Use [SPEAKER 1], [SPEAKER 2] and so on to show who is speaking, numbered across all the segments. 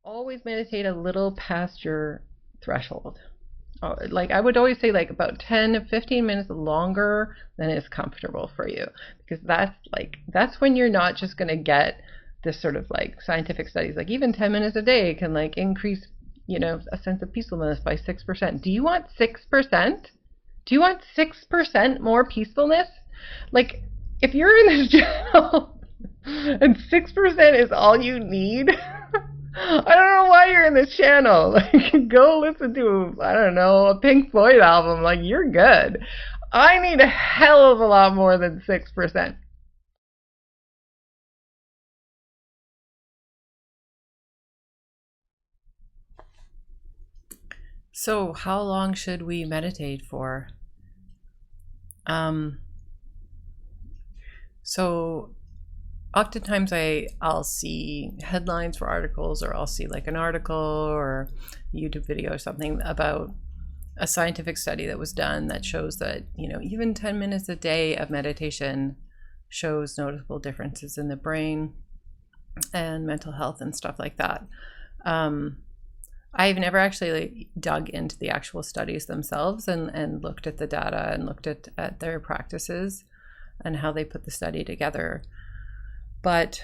[SPEAKER 1] always meditate a little past your threshold. Like I would always say like about 10 to 15 minutes longer than is comfortable for you, because that's when you're not just going to get this sort of like scientific studies, like even 10 minutes a day can like increase, a sense of peacefulness by 6%. Do you want 6%? Do you want 6% more peacefulness? Like, if you're in this channel and 6% is all you need, I don't know why you're in this channel. Like, go listen to, I don't know, a Pink Floyd album. Like, you're good. I need a hell of a lot more than 6%. So, how long should we meditate for? Um, so oftentimes I'll see headlines for articles, or I'll see like an article or a YouTube video or something about a scientific study that was done that shows that, even 10 minutes a day of meditation shows noticeable differences in the brain and mental health and stuff like that. I've never actually dug into the actual studies themselves and looked at the data and looked at their practices and how they put the study together. But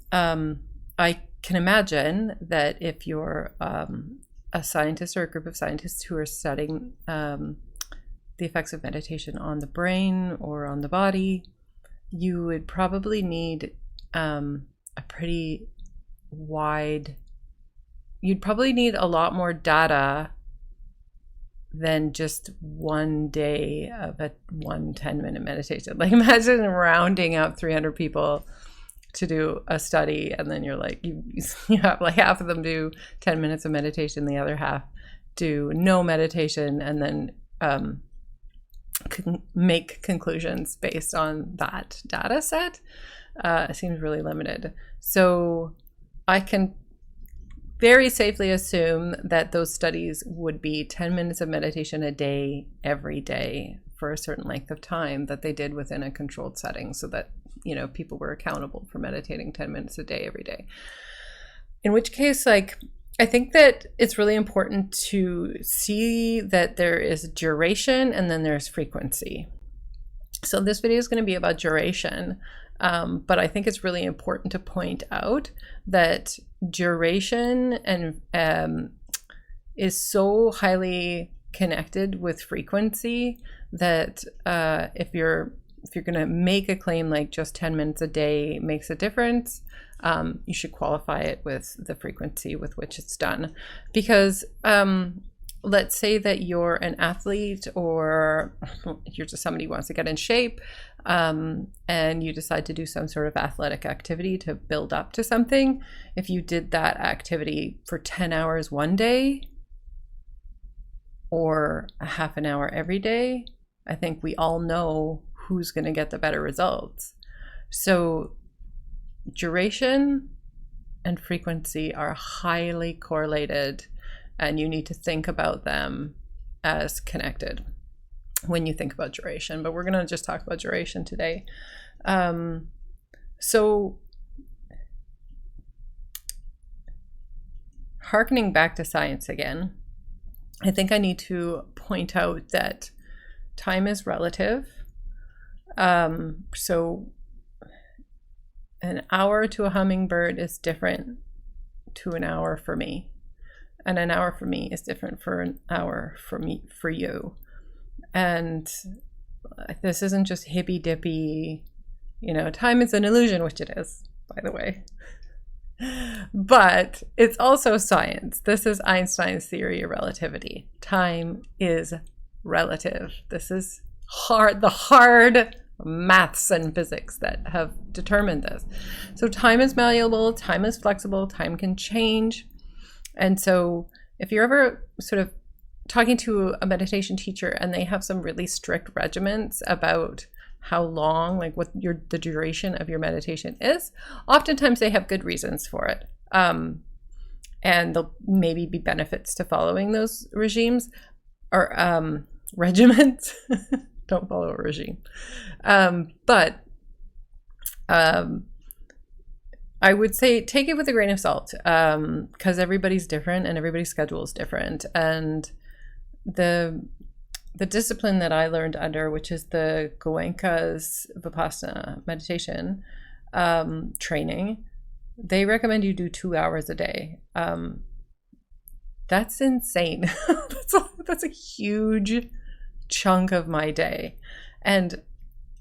[SPEAKER 1] I can imagine that if you're a scientist or a group of scientists who are studying the effects of meditation on the brain or on the body, you would probably need a pretty wide, you'd probably need a lot more data than just one day of a 10-minute meditation. Like, imagine rounding out 300 people to do a study, and then you're like, you have like half of them do 10 minutes of meditation, the other half do no meditation, and then make conclusions based on that data set. It seems really limited. So I can very safely assume that those studies would be 10 minutes of meditation a day, every day, for a certain length of time that they did within a controlled setting, so that, people were accountable for meditating 10 minutes a day, every day. In which case, like, I think that it's really important to see that there is duration and then there's frequency. So this video is going to be about duration, but I think it's really important to point out that duration and is so highly connected with frequency that if you're going to make a claim like just 10 minutes a day makes a difference, you should qualify it with the frequency with which it's done. Because let's say that you're an athlete, or you're just somebody who wants to get in shape, and you decide to do some sort of athletic activity to build up to something. If you did that activity for 10 hours one day or a half an hour every day, I think we all know who's going to get the better results. So duration and frequency are highly correlated, and you need to think about them as connected when you think about duration. But we're going to just talk about duration today. So hearkening back to science again, I think I need to point out that time is relative. So an hour to a hummingbird is different to an hour for me. And an hour for me is different for an hour for you. And this isn't just hippy dippy, time is an illusion, which it is, by the way. But it's also science. This is Einstein's theory of relativity. Time is relative. This is the hard maths and physics that have determined this. So time is malleable, time is flexible, time can change. And so if you're ever sort of talking to a meditation teacher and they have some really strict regiments about how long, like what the duration of your meditation is, oftentimes they have good reasons for it. And there'll maybe be benefits to following those regimes or regiments. Don't follow a regime. But I would say take it with a grain of salt, because everybody's different and everybody's schedule is different. And the discipline that I learned under, which is the Goenka's Vipassana meditation training, they recommend you do 2 hours a day. That's insane. That's a huge chunk of my day. And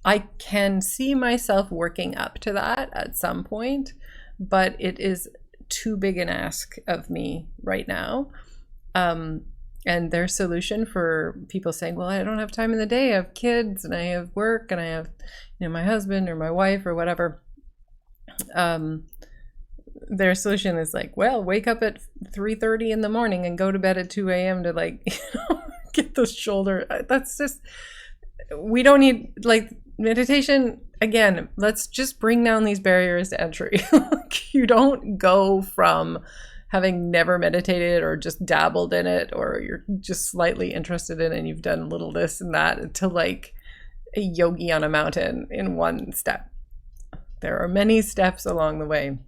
[SPEAKER 1] I can see myself working up to that at some point, but it is too big an ask of me right now. And their solution for people saying, well, I don't have time in the day, I have kids and I have work and I have, my husband or my wife or whatever. Their solution is like, well, wake up at 3:30 in the morning and go to bed at 2 a.m. to like, get the shoulder. That's just, we don't need, like, meditation. Again, let's just bring down these barriers to entry. You don't go from having never meditated or just dabbled in it, or you're just slightly interested in it and you've done a little this and that, to like a yogi on a mountain in one step. There are many steps along the way.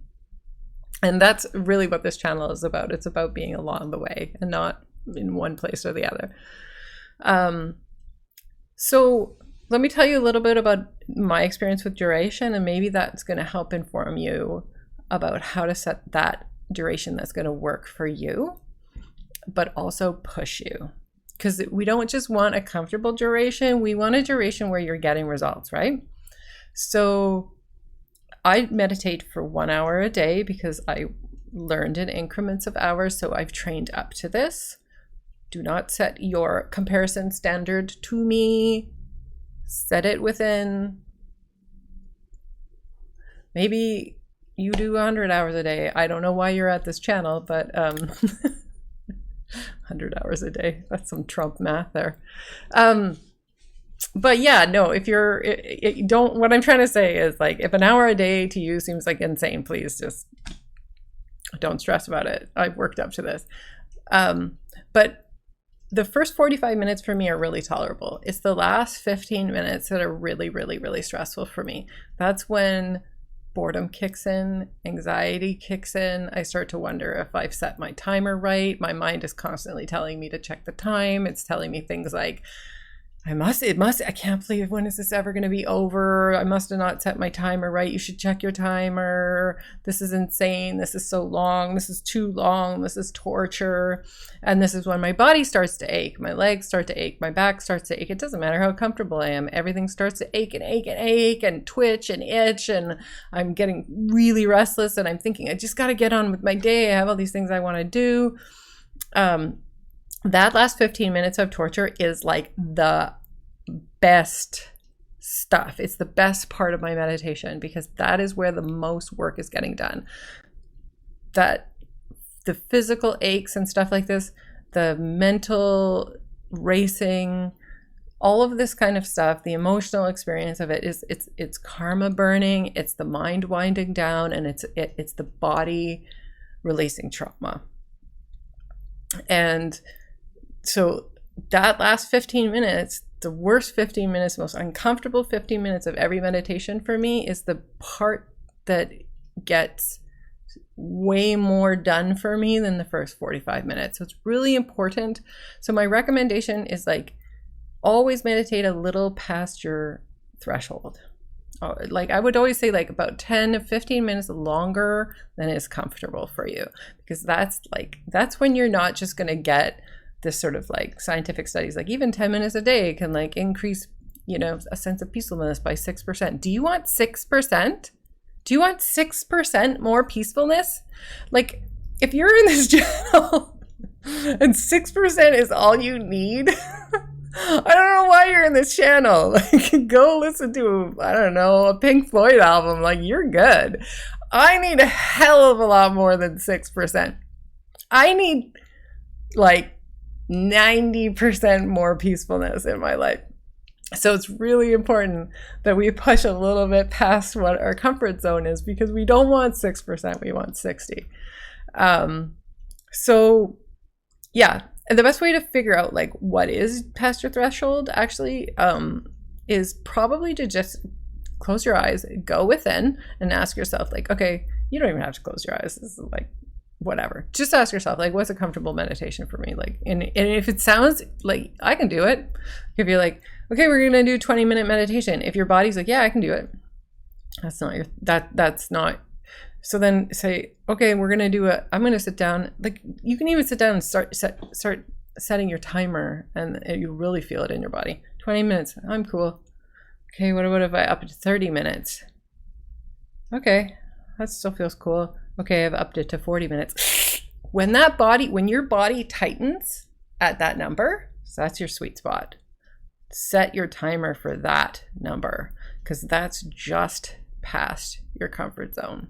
[SPEAKER 1] And that's really what this channel is about. It's about being along the way and not in one place or the other. So let me tell you a little bit about my experience with duration, and maybe that's going to help inform you about how to set that duration that's going to work for you, but also push you. Because we don't just want a comfortable duration, we want a duration where you're getting results, right? So I meditate for 1 hour a day because I learned in increments of hours, so I've trained up to this. Do not set your comparison standard to me. Set it within, maybe you do 100 hours a day. I don't know why you're at this channel, but 100 hours a day, that's some Trump math there. But yeah, no, if what I'm trying to say is, like, if an hour a day to you seems like insane, please just don't stress about it. I've worked up to this. But the first 45 minutes for me are really tolerable. It's the last 15 minutes that are really, really, really stressful for me. That's when boredom kicks in, anxiety kicks in. I start to wonder if I've set my timer right. My mind is constantly telling me to check the time. It's telling me things like, I can't believe, when is this ever going to be over? I must have not set my timer right. You should check your timer. This is insane. This is so long. This is too long. This is torture. And this is when my body starts to ache. My legs start to ache. My back starts to ache. It doesn't matter how comfortable I am. Everything starts to ache and ache and ache and twitch and itch. And I'm getting really restless. And I'm thinking, I just got to get on with my day. I have all these things I want to do. That last 15 minutes of torture is like the best stuff. It's the best part of my meditation, because that is where the most work is getting done. That the physical aches and stuff like this, the mental racing, all of this kind of stuff, the emotional experience of it is it's karma burning, it's the mind winding down, and it's the body releasing trauma. And so that last 15 minutes, the worst 15 minutes, most uncomfortable 15 minutes of every meditation for me, is the part that gets way more done for me than the first 45 minutes. So it's really important. So my recommendation is, like, always meditate a little past your threshold. Like, I would always say, like, about 10 to 15 minutes longer than is comfortable for you, because that's when you're not just going to get this sort of, like, scientific studies, like even 10 minutes a day can, like, increase, a sense of peacefulness by 6%. Do you want 6%? Do you want 6% more peacefulness? Like, if you're in this channel and 6% is all you need, I don't know why you're in this channel. Like, go listen to, I don't know, a Pink Floyd album. Like, you're good. I need a hell of a lot more than 6%. I need, like, 90% more peacefulness in my life. So it's really important that we push a little bit past what our comfort zone is, because we don't want 6%, we want 60. So yeah, and the best way to figure out, like, what is past your threshold actually is probably to just close your eyes, go within and ask yourself, like, okay, You don't even have to close your eyes. This is like whatever. Just ask yourself, like, what's a comfortable meditation for me? Like, and if it sounds like I can do it, if you're like, okay, we're gonna do 20-minute meditation. If your body's like, yeah, I can do it. That's not. So then say, okay, I'm gonna sit down. Like, you can even sit down and start setting your timer, and you really feel it in your body. 20 minutes, I'm cool. Okay, what if I up it to 30 minutes? Okay, that still feels cool. Okay, I've upped it to 40 minutes. When your body tightens at that number, so that's your sweet spot. Set your timer for that number, because that's just past your comfort zone.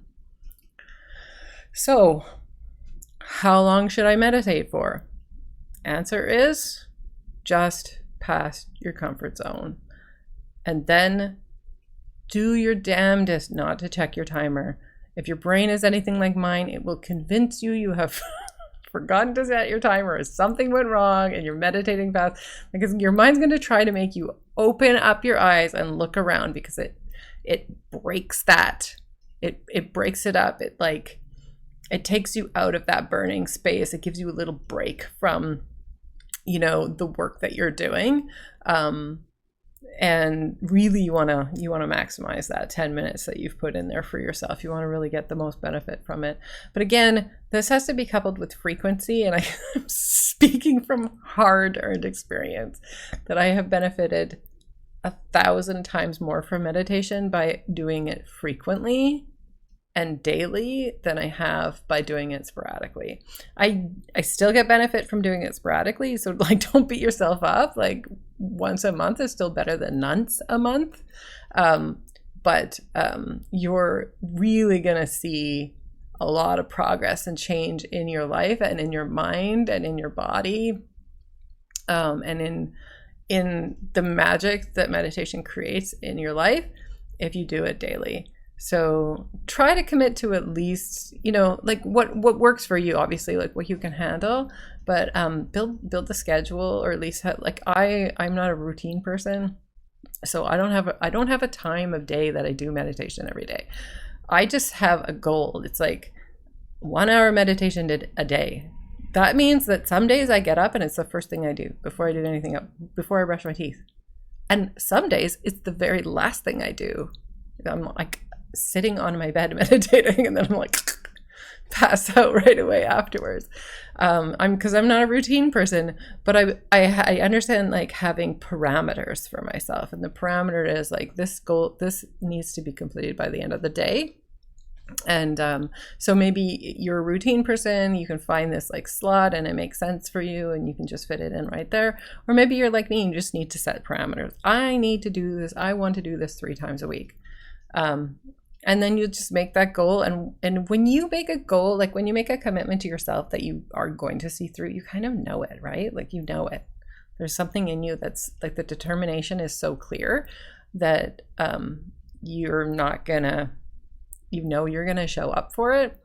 [SPEAKER 1] So, how long should I meditate for? Answer is just past your comfort zone. And then do your damnedest not to check your timer. If your brain is anything like mine, it will convince you have forgotten to set your timer, or something went wrong and you're meditating fast, because your mind's going to try to make you open up your eyes and look around, because it breaks that. It breaks it up. It takes you out of that burning space. It gives you a little break from, the work that you're doing. And really you want to maximize that 10 minutes that you've put in there for yourself. You want to really get the most benefit from it. But again, this has to be coupled with frequency. And I'm speaking from hard-earned experience that I have benefited 1,000 times more from meditation by doing it frequently and daily than I have by doing it sporadically. I still get benefit from doing it sporadically, so don't beat yourself up. Like, once a month is still better than none a month. But you're really gonna see a lot of progress and change in your life and in your mind and in your body, and in the magic that meditation creates in your life if you do it daily. So try to commit to at least, what works for you, obviously, like what you can handle, but build the schedule, or at least I'm not a routine person. So I don't have a time of day that I do meditation every day. I just have a goal. It's like 1 hour meditation a day. That means that some days I get up and it's the first thing I do before I do anything else, before I brush my teeth. And some days it's the very last thing I do. I'm like sitting on my bed meditating, and then I'm like pass out right away afterwards. Because I'm not a routine person, but I understand like having parameters for myself, and the parameter is like this needs to be completed by the end of the day. And so maybe you're a routine person, you can find this like slot and it makes sense for you and you can just fit it in right there. Or maybe you're like me and you just need to set parameters. I need to do this. I want to do this 3 times a week. And then you just make that goal. And when you make a goal, like when you make a commitment to yourself that you are going to see through, you kind of know it, right? Like, you know it. There's something in you that's like, the determination is so clear that you're not gonna, you're gonna show up for it.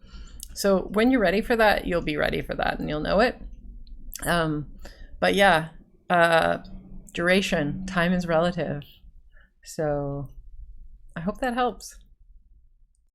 [SPEAKER 1] So when you're ready for that, you'll be ready for that and you'll know it. But yeah, duration, time is relative. So I hope that helps.